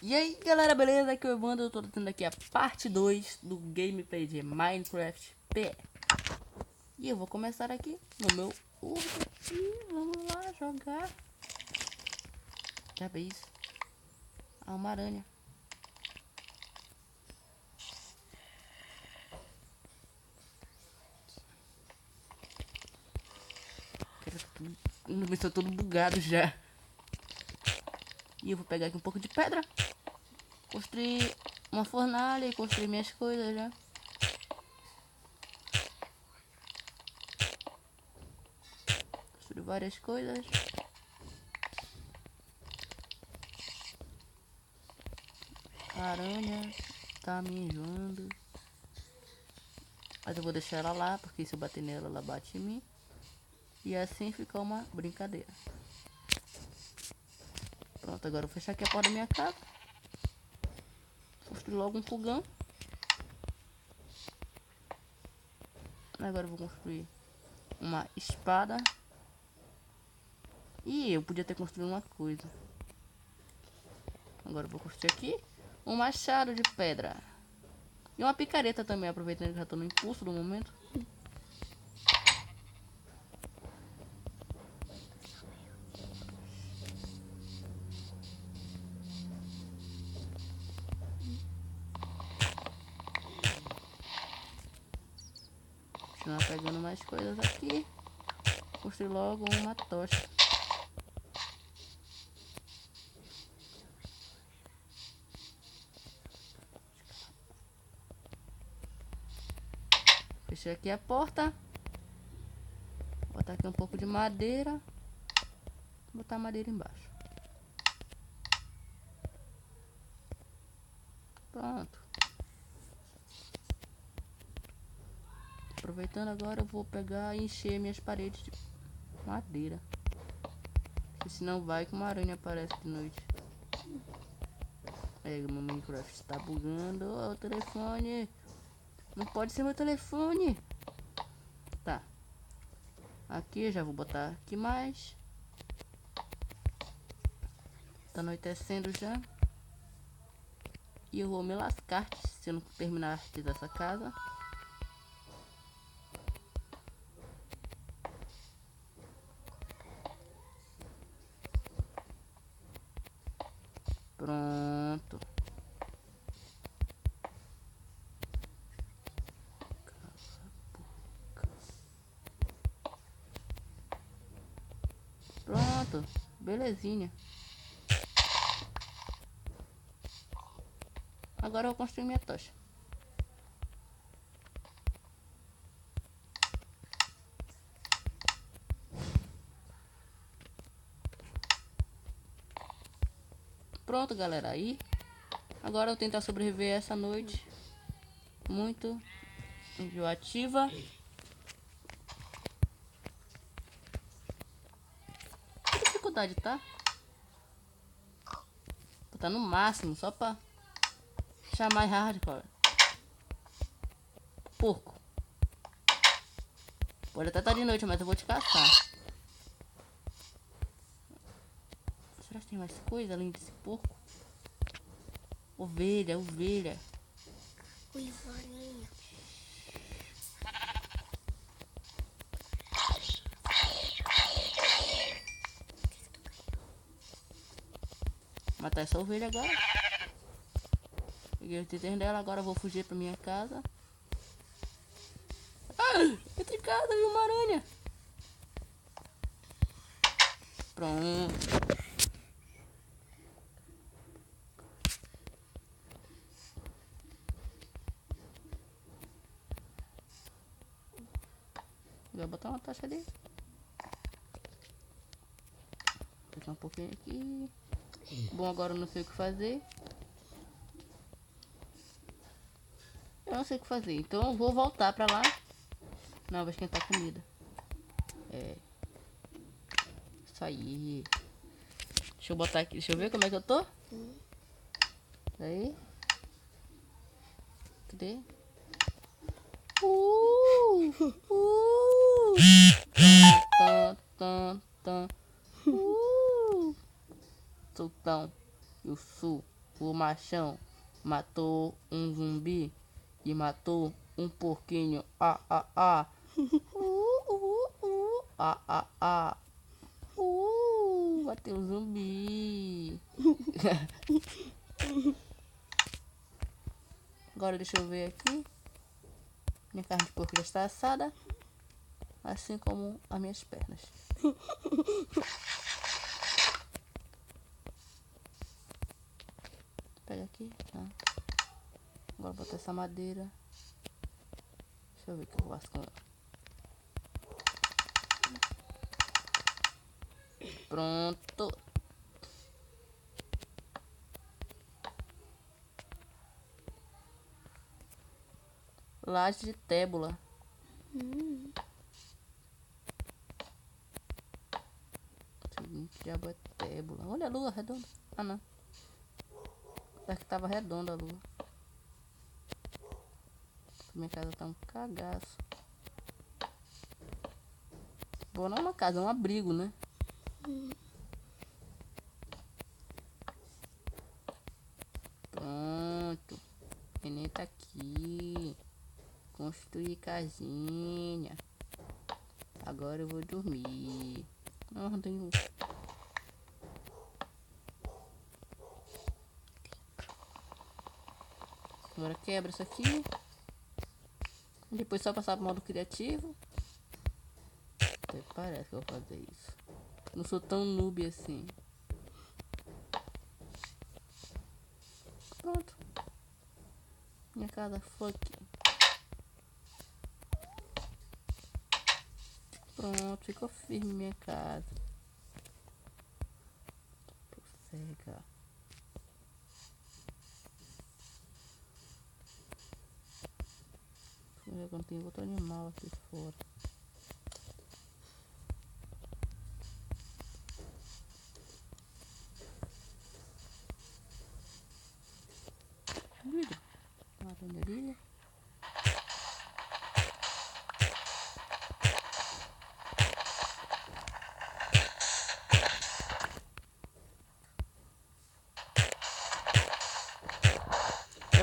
E aí galera, beleza? Aqui é o Evandro, eu tô trazendo aqui a parte 2 do gameplay de Minecraft PE. E eu vou começar aqui no meu urso e vamos lá jogar. Já vi isso? Ah, uma aranha. Estou todo bugado já. E eu vou pegar aqui um pouco de pedra, construir uma fornalha e construir minhas coisas já. Construir várias coisas. A aranha tá me enjoando. Mas eu vou deixar ela lá, porque se eu bater nela, ela bate em mim. E assim fica uma brincadeira. Pronto, agora eu vou fechar aqui a porta da minha casa. Construir logo um fogão. Agora eu vou construir uma espada. E eu podia ter construído uma coisa. Agora eu vou construir aqui um machado de pedra. E uma picareta também, aproveitando que já estou no impulso do momento. Continuar pegando mais coisas aqui. Construir logo uma tocha. Fechei aqui a porta. Botar aqui um pouco de madeira. Botar a madeira embaixo. Pronto. Aproveitando agora, eu vou pegar e encher minhas paredes de madeira. Porque senão vai que uma aranha aparece de noite. É, meu Minecraft está bugando. Oh, o telefone. Não pode ser meu telefone. Tá. Aqui eu já vou botar aqui mais. Tá anoitecendo já. E eu vou me lascar se eu não terminar dessa casa. Pronto. Pronto. Belezinha. Agora eu vou construir minha tocha. Pronto, galera. Aí. Agora eu vou tentar sobreviver essa noite. Muito enjoativa. Que dificuldade, tá? Tá no máximo, só pra deixar mais hardcore. Porco. Pode até estar de noite, mas eu vou te caçar. Será que tem mais coisa além desse porco? Ovelha, ovelha. Ui, aranha. Matar essa ovelha agora. Peguei o item dela, agora eu vou fugir pra minha casa. Ah, entre casa, viu uma aranha. Pronto. Vou botar uma tocha ali. Vou botar um pouquinho aqui. Bom, agora eu não sei o que fazer. Eu não sei o que fazer, então eu vou voltar pra lá. Não, vai esquentar comida. É. Isso aí. Deixa eu botar aqui, deixa eu ver como é que eu tô. Aí. Cadê? Tan, tan, tan. Sultão. Eu sou O machão matou um zumbi e matou um porquinho. Ah, ah, ah. Ah, ah, ah. Bateu um zumbi. Agora deixa eu ver aqui. Minha carne de porco já está assada. Assim como as minhas pernas. Pega aqui. Tá. Agora botar essa madeira. Deixa eu ver o que eu faço com ela. Pronto. Laje de tébula. Seguinte, diabo é tébula. Olha a lua redonda. Ah, não. Acho que tava redonda a lua. Minha casa tá um cagaço. Bom, não é uma casa, é um abrigo, né? Pronto. O neném tá aqui. Construir casinha. Agora eu vou dormir. Não tenho. Agora quebra isso aqui. Depois só passar pro modo criativo. Até parece que eu vou fazer isso. Não sou tão noob assim. Pronto. Minha casa foi aqui. Pronto, ficou firme minha casa. Tô cega. Deixa eu ver quando tem outro animal aqui fora. Vidro. Uma bandeirinha.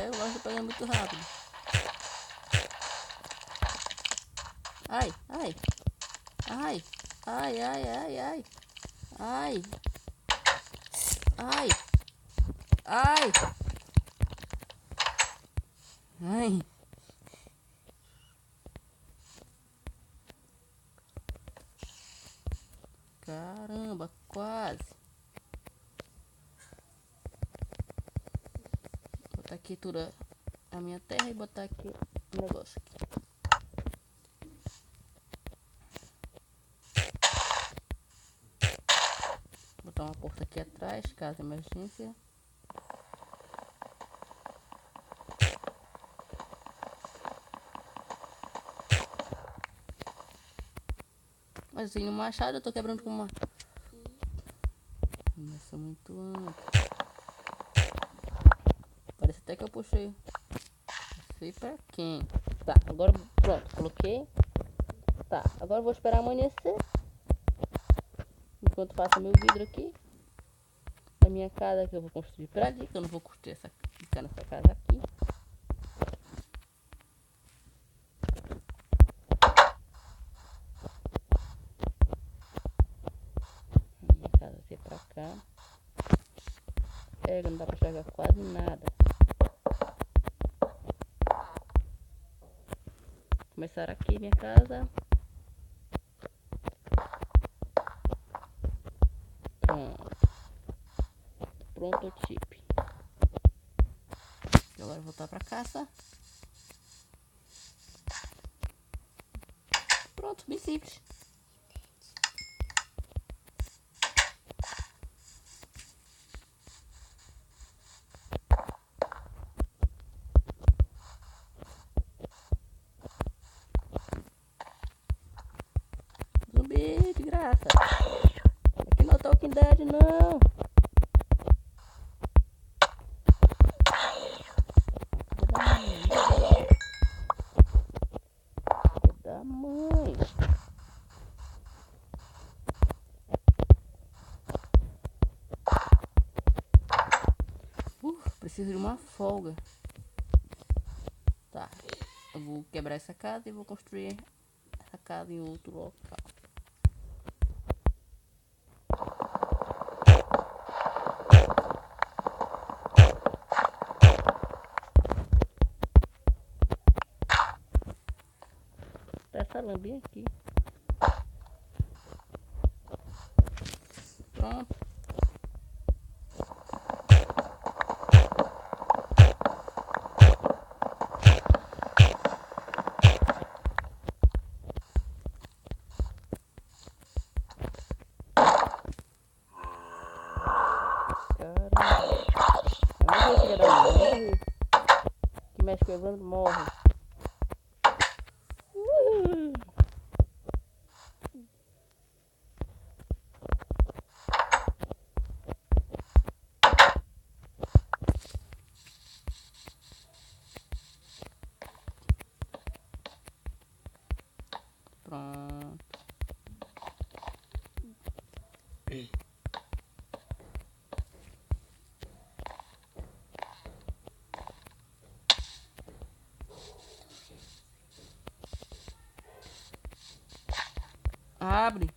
Eu gosto de pegar muito rápido. Ai, ai. Ai, ai, ai, ai, ai. Ai. Ai. Ai. Ai. Caramba, quase. Vou botar aqui toda a minha terra e botar aqui o negócio aqui. Botar uma porta aqui atrás, caso emergência. Mas assim, no machado eu tô quebrando com uma... Nossa, muito antes. Parece até que eu puxei. Não sei pra quem. Tá, agora pronto, coloquei. Tá, agora eu vou esperar amanhecer. Enquanto faço meu vidro aqui. A minha casa que eu vou construir pra ali, que eu não vou curtir essa, ficar nessa casa aqui. A minha casa vai ser pra cá. Não dá pra enxergar quase nada. Começar aqui minha casa. Pronto. Prototipo. Agora voltar pra caça. Pronto, bem simples. Zumbi de graça. Aqui não é Talking Dead, não. Da mãe. preciso de uma folga. Tá. Eu vou quebrar essa casa e vou construir essa casa em outro local. Tá essa lambinha aqui. Pronto. Que mexe com o Evandro morre. Pronto. Abre.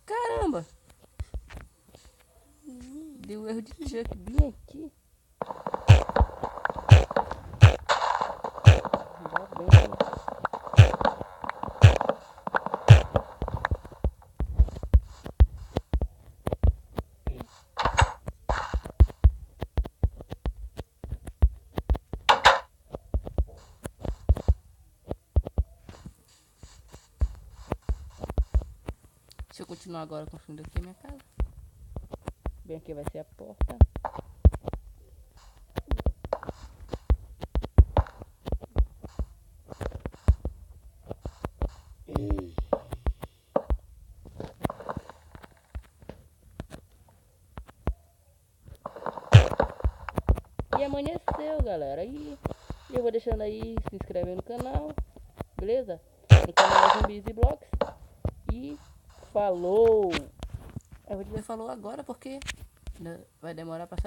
Caramba! Deu erro de Chuck bem aqui. Ainda bem. Deixa eu continuar agora construindo aqui a minha casa. Bem aqui vai ser a porta. E amanheceu, galera. E eu vou deixando aí, se inscreve no canal, beleza? No canal Zumbis e Blocks. E falou! Eu vou dizer falou agora porque vai demorar pra sair.